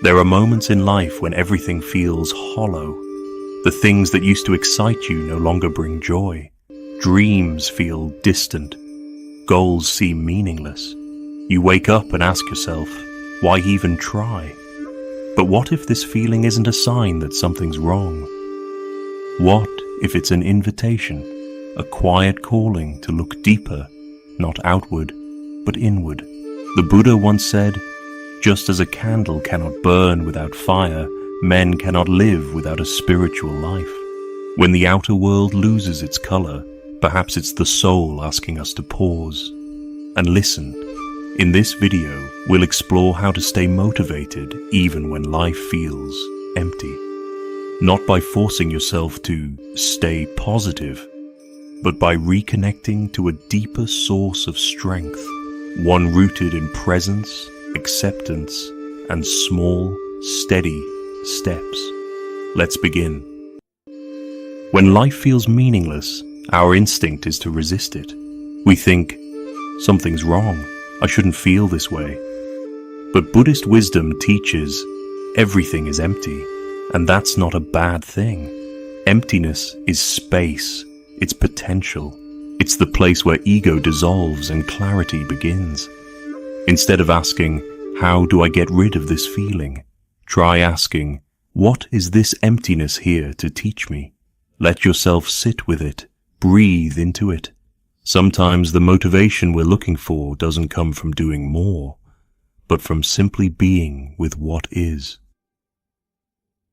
There are moments in life when everything feels hollow. The things that used to excite you no longer bring joy. Dreams feel distant. Goals seem meaningless. You wake up and ask yourself, why even try? But what if this feeling isn't a sign that something's wrong? What if it's an invitation, a quiet calling to look deeper, not outward, but inward? The Buddha once said, just as a candle cannot burn without fire, men cannot live without a spiritual life. When the outer world loses its color, perhaps it's the soul asking us to pause and listen. In this video, we'll explore how to stay motivated even when life feels empty. Not by forcing yourself to stay positive, but by reconnecting to a deeper source of strength, one rooted in presence, acceptance, and small, steady steps. Let's begin. When life feels meaningless, our instinct is to resist it. We think, something's wrong, I shouldn't feel this way. But Buddhist wisdom teaches everything is empty, and that's not a bad thing. Emptiness is space, it's potential. It's the place where ego dissolves and clarity begins. Instead of asking, how do I get rid of this feeling? Try asking, what is this emptiness here to teach me? Let yourself sit with it, breathe into it. Sometimes the motivation we're looking for doesn't come from doing more, but from simply being with what is.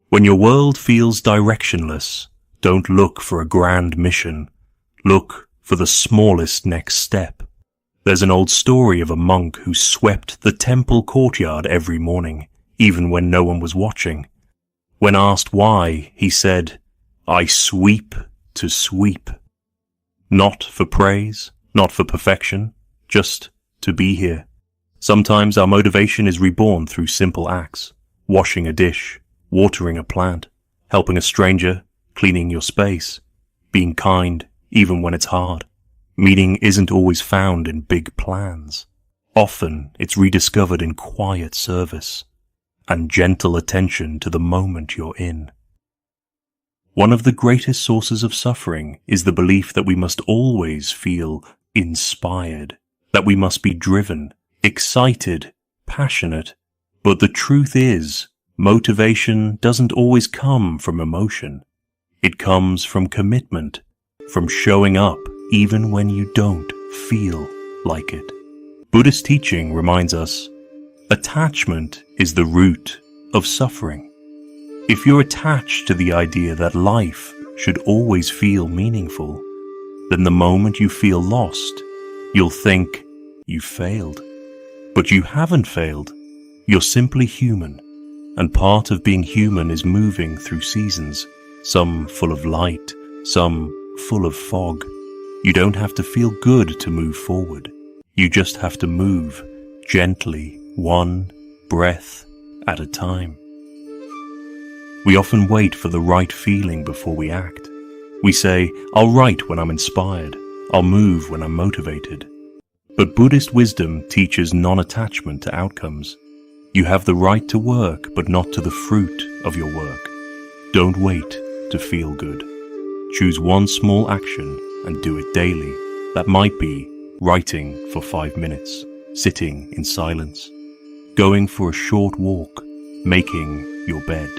When your world feels directionless, don't look for a grand mission. Look for the smallest next step. There's an old story of a monk who swept the temple courtyard every morning, even when no one was watching. When asked why, he said, I sweep to sweep. Not for praise, not for perfection, just to be here. Sometimes our motivation is reborn through simple acts. Washing a dish, watering a plant, helping a stranger, cleaning your space, being kind even when it's hard. Meaning isn't always found in big plans. Often it's rediscovered in quiet service and gentle attention to the moment you're in. One of the greatest sources of suffering is the belief that we must always feel inspired, that we must be driven, excited, passionate. But the truth is, motivation doesn't always come from emotion. It comes from commitment, from showing up even when you don't feel like it. Buddhist teaching reminds us, attachment is the root of suffering. If you're attached to the idea that life should always feel meaningful, then the moment you feel lost, you'll think you failed. But you haven't failed. You're simply human. And part of being human is moving through seasons, some full of light, some full of fog. You don't have to feel good to move forward. You just have to move gently, one breath at a time. We often wait for the right feeling before we act. We say, I'll write when I'm inspired. I'll move when I'm motivated. But Buddhist wisdom teaches non-attachment to outcomes. You have the right to work, but not to the fruit of your work. Don't wait to feel good. Choose one small action and do it daily. That might be writing for 5 minutes, sitting in silence, going for a short walk, making your bed.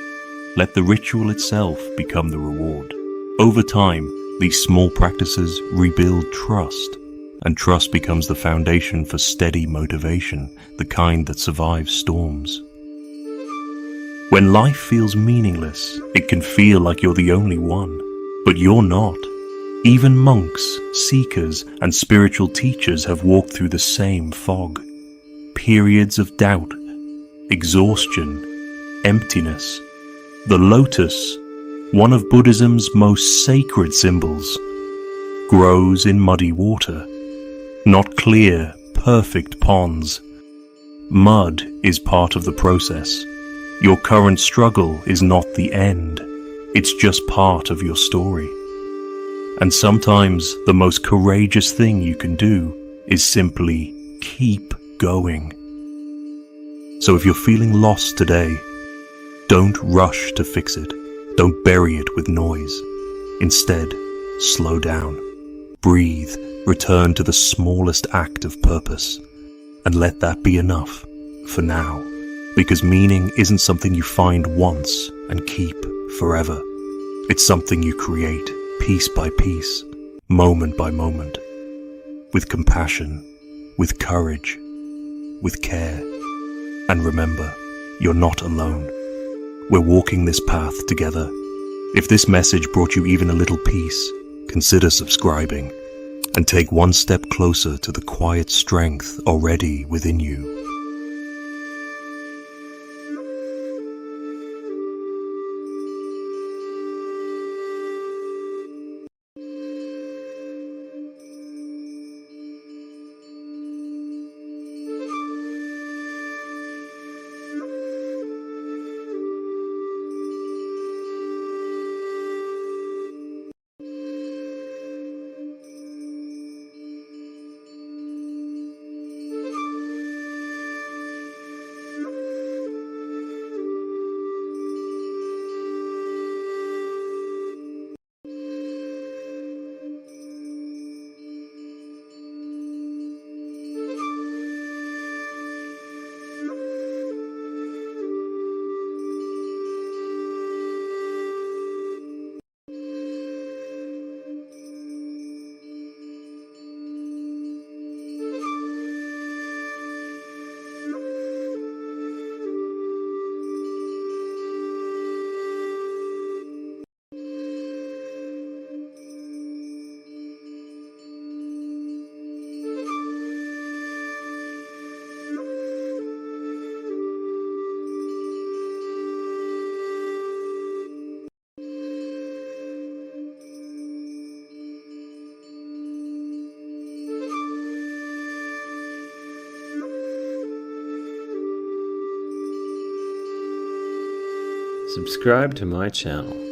Let the ritual itself become the reward. Over time, these small practices rebuild trust, and trust becomes the foundation for steady motivation, the kind that survives storms. When life feels meaningless, it can feel like you're the only one, but you're not. Even monks, seekers, and spiritual teachers have walked through the same fog. Periods of doubt, exhaustion, emptiness. The lotus, one of Buddhism's most sacred symbols, grows in muddy water. Not clear, perfect ponds. Mud is part of the process. Your current struggle is not the end. It's just part of your story. And sometimes the most courageous thing you can do is simply keep going. So if you're feeling lost today, Don't rush to fix it. Don't bury it with noise. Instead, slow down. Breathe. Return to the smallest act of purpose. And let that be enough for now. Because meaning isn't something you find once and keep forever. It's something you create piece by piece, moment by moment. With compassion, with courage, with care. And remember, you're not alone. We're walking this path together. If this message brought you even a little peace, consider subscribing and take one step closer to the quiet strength already within you. Subscribe to my channel